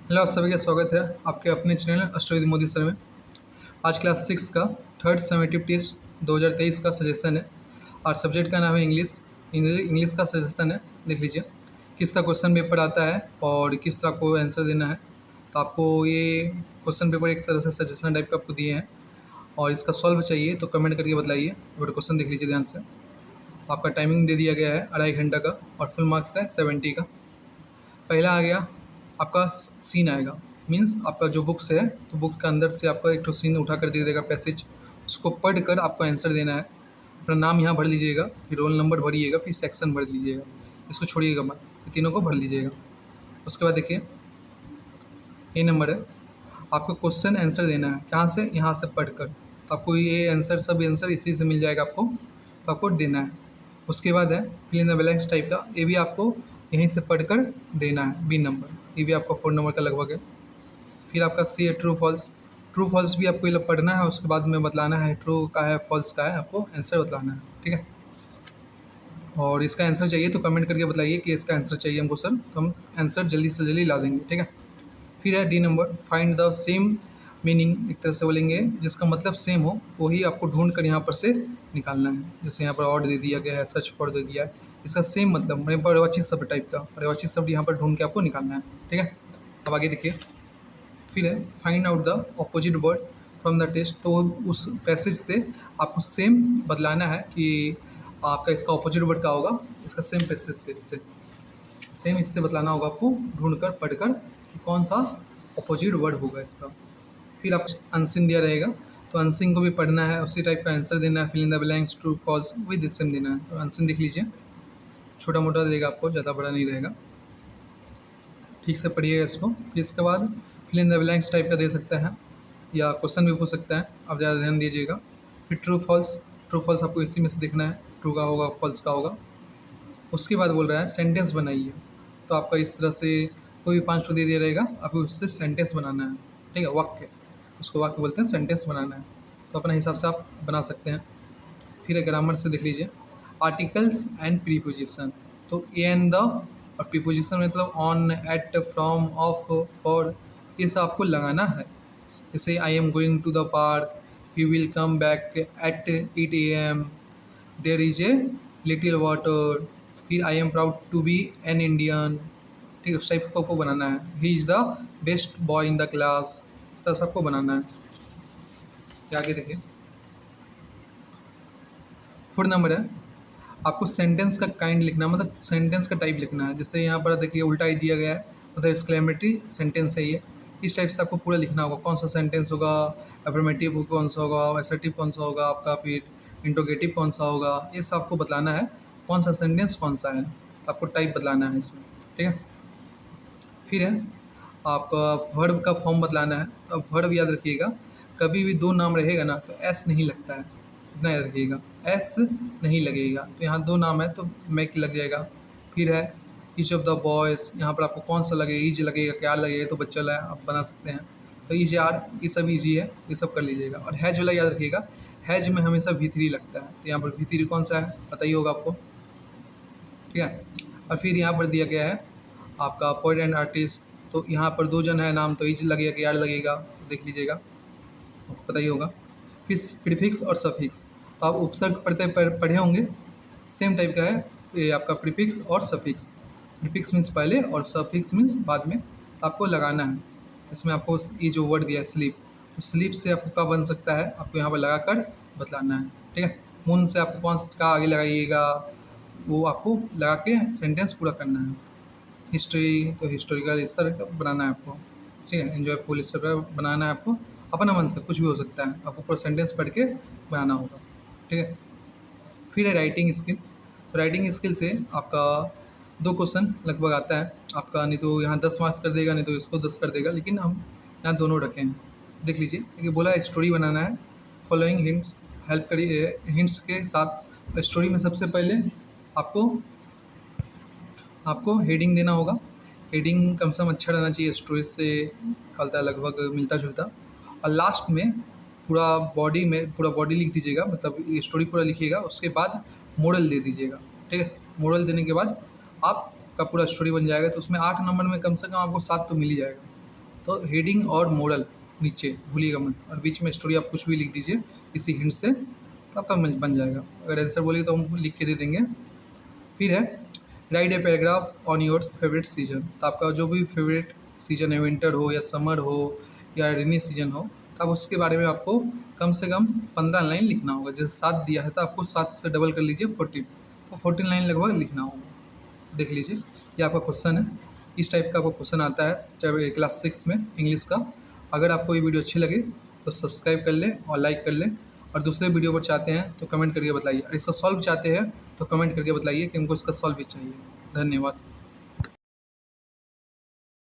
Hello, आप सभी का स्वागत है आपके अपने चैनल अष्टविद मोदी सर में। आज क्लास 6 का थर्ड समेटिव टेस्ट 2023 का सजेशन है और सब्जेक्ट का नाम है इंग्लिश। इंग्लिश का सजेशन है, देख लीजिए किस तरह क्वेश्चन पेपर आता है और किस तरह को आंसर देना है। तो आपको ये क्वेश्चन पेपर एक तरह से सजेशन टाइप का आपको दिए हैं और इसका सॉल्व चाहिए तो कमेंट करके बताइए। बट क्वेश्चन देख लीजिए ध्यान से। आपका टाइमिंग दे दिया गया है 2.5 घंटा का और फुल मार्क्स है 70 का। पहला आ गया आपका सीन आएगा, मीन्स आपका जो बुक से है तो बुक के अंदर से आपका एक तो सीन उठा कर दे देगा पैसेज, उसको पढ़ कर आपको आंसर देना है। अपना नाम यहाँ भर लीजिएगा, फिर रोल नंबर भरिएगा, फिर सेक्शन भर लीजिएगा, इसको छोड़िएगा मत, ये तीनों को भर लीजिएगा। उसके बाद देखिए ये नंबर है, आपको क्वेश्चन आंसर देना है कहाँ से, यहाँ से पढ़ कर। तो आपको ये आंसर सब आंसर इसी से मिल जाएगा आपको, तो आपको देना है। उसके बाद है fill in the blanks type का, ये भी आपको यहीं से पढ़कर देना है। बी नंबर, ये भी आपका 4 नंबर का लगभग है। फिर आपका सी है ट्रू फॉल्स। ट्रू फॉल्स भी आपको ये पढ़ना है, उसके बाद में बतलाना है ट्रू का है फॉल्स का है, आपको आंसर बतलाना है, ठीक है। और इसका आंसर चाहिए तो कमेंट करके बताइए कि इसका आंसर चाहिए हमको सर, तो हम आंसर जल्दी से जल्दी ला देंगे, ठीक है। फिर है D number, find the same meaning, एक तरह से बोलेंगे जिसका मतलब सेम हो वही आपको ढूंढ कर यहाँ पर से निकालना है। जैसे यहाँ पर ऑड दे दिया गया है, सर्च फॉर दे दिया है, इसका सेम मतलब मैंने पर्यवाची शब्द टाइप का पर्यवाची शब्द यहाँ पर ढूंढ के आपको निकालना है, ठीक है। अब आगे देखिए, फिर है find out the opposite word from the test. तो उस पैसेज से आपको सेम बदलाना है कि आपका इसका अपोजिट वर्ड क्या होगा, इसका सेम पैसेज से इससे सेम इससे बतलाना होगा आपको ढूंढ कर पढ़ कर कि कौन सा अपोजिट वर्ड होगा इसका। फिर आप अनसिन दिया रहेगा तो अनसिन को भी पढ़ना है, उसी टाइप का आंसर देना है। Fill in the blanks true false with same देना है। तो अनसिन देख लीजिए, छोटा मोटा देगा आपको, ज़्यादा बड़ा नहीं रहेगा, ठीक से पढ़िएगा इसको। फिर इसके बाद fill in the blanks type का दे सकता है या क्वेश्चन भी पूछ सकता है, आप ज़्यादा ध्यान दीजिएगा। फिर ट्रू फॉल्स, ट्रू फॉल्स आपको इसी में से देखना है, ट्रू का होगा फॉल्स का होगा। उसके बाद बोल रहा है सेंटेंस बनाइए, तो आपका इस तरह से कोई भी 5 दे दिया रहेगा, आपको उससे सेंटेंस बनाना है, ठीक है। वाक्य, उसको वाक्य बोलते हैं, सेंटेंस बनाना है, तो अपने हिसाब से आप बना सकते हैं। फिर ग्रामर से देख लीजिए, आर्टिकल्स एंड प्रीपोजिशन। तो एन द और प्रीपोजिशन मतलब on, at, from, of, for, ये सब आपको लगाना है। जैसे I am going to the park, you will come back at 8 AM, there is a little water, फिर I am proud to be an Indian, ठीक है। उस टाइप को आपको बनाना है। He is the best boy in the class, इस तरह सबको बनाना है। फिर आगे देखिए, 4 नंबर है, आपको सेंटेंस का काइंड लिखना, मतलब सेंटेंस का टाइप लिखना है। जैसे यहाँ पर देखिए उल्टा ही दिया गया है, मतलब एक्सक्लेमेटरी सेंटेंस है ये, इस टाइप से आपको पूरा लिखना होगा। कौन सा सेंटेंस होगा, अफर्मेटिव कौन सा होगा, असर्टिव कौन सा होगा आपका, फिर इंट्रोगेटिव कौन सा होगा, ये सब आपको बतलाना है कौन सा सेंटेंस कौन सा है, तो आपको टाइप बतलाना है इसमें, ठीक है। फिर है आपका वर्ब का फॉर्म बतलाना है। तो अब वर्ब याद रखिएगा, कभी भी 2 नाम रहेगा ना तो एस नहीं लगता है, इतना याद रखिएगा, एस नहीं लगेगा। तो यहाँ 2 नाम है तो मैक लग जाएगा। फिर है ईच ऑफ द बॉयज़, यहाँ पर आपको कौन सा लगेगा, ईज लगेगा क्या लगेगा, तो बच्चा है आप बना सकते हैं। तो ईज आर, ये सब ईजी है, ये सब कर लीजिएगा। और हैज वाला याद रखिएगा, हैज में हमेशा V3 लगता है, तो यहाँ पर V3 कौन सा है पता ही होगा आपको, ठीक है। और फिर यहाँ पर दिया गया है आपका पोएट एंड आर्टिस्ट, तो यहाँ पर 2 जन है नाम, तो इज लगेगा कि यार लगेगा, देख लीजिएगा, आपको पता ही होगा। फिर प्रीफिक्स और सफिक्स, तो आप उपसर्ग पढ़े होंगे, सेम टाइप का है ये आपका प्रीफिक्स और सफिक्स। प्रीफिक्स मीन्स पहले और सफिक्स मीन्स बाद में, तो आपको लगाना है। इसमें आपको ये जो वर्ड दिया है स्लीप, तो स्लीप से आपको क्या बन सकता है, आपको यहाँ पर लगा कर बतलाना है, ठीक है। मून से आपको कौन का आगे लगाइएगा, वो आपको लगा के सेंटेंस पूरा करना है। हिस्ट्री तो हिस्टोरिकल इस तरह का बनाना है आपको, ठीक है। एन्जॉयफुल इस तरह बनाना है आपको, अपना मन से कुछ भी हो सकता है, आपको पूरा सेंटेंस पढ़ के बनाना होगा, ठीक है। फिर है राइटिंग स्किल। तो राइटिंग स्किल से आपका 2 क्वेश्चन लगभग आता है आपका, नहीं तो यहाँ 10 मार्क्स कर देगा, नहीं तो इसको 10 कर देगा, लेकिन हम यहाँ दोनों रखे हैं। देख लीजिए, ये बोला है स्टोरी बनाना है, फॉलोइंग हिंट्स, हेल्प करिए हिंट्स के साथ। स्टोरी में सबसे पहले आपको हेडिंग देना होगा। हेडिंग कम से कम अच्छा रहना चाहिए, स्टोरी से निकलता है लगभग मिलता जुलता। और लास्ट में पूरा बॉडी लिख दीजिएगा, मतलब ये स्टोरी पूरा लिखिएगा, उसके बाद मॉडल दे दीजिएगा, ठीक है। मॉडल देने के बाद आपका पूरा स्टोरी बन जाएगा। तो उसमें 8 नंबर में कम से कम आपको 7 तो मिल ही जाएगा, तो हेडिंग और मोरल नीचे भूलिएगा मत, और बीच में स्टोरी आप कुछ भी लिख दीजिए इसी हिंट से, तो आपका बन जाएगा। अगर आंसर बोलिए तो हम लिख के दे देंगे। फिर है right a paragraph on your favourite season. तो आपका जो भी फेवरेट सीजन है, विंटर हो या समर हो या रेनी सीजन हो, तो आप उसके बारे में आपको कम से कम 15 लाइन लिखना होगा। जैसे 7 दिया है तो आपको 7 से डबल कर लीजिए 14, तो 14 लाइन लगभग लिखना होगा। देख लीजिए, ये आपका क्वेश्चन है। इस टाइप का आपको क्वेश्चन आता है चाहे क्लास 6 में इंग्लिश का। अगर आपको ये वीडियो अच्छी लगे तो सब्सक्राइब कर लें और लाइक कर लें, और दूसरे वीडियो पर चाहते हैं तो कमेंट करके बताइए, और इसका सॉल्व चाहते हैं तो कमेंट करके बताइए कि हमको इसका सॉल्व भी चाहिए। धन्यवाद।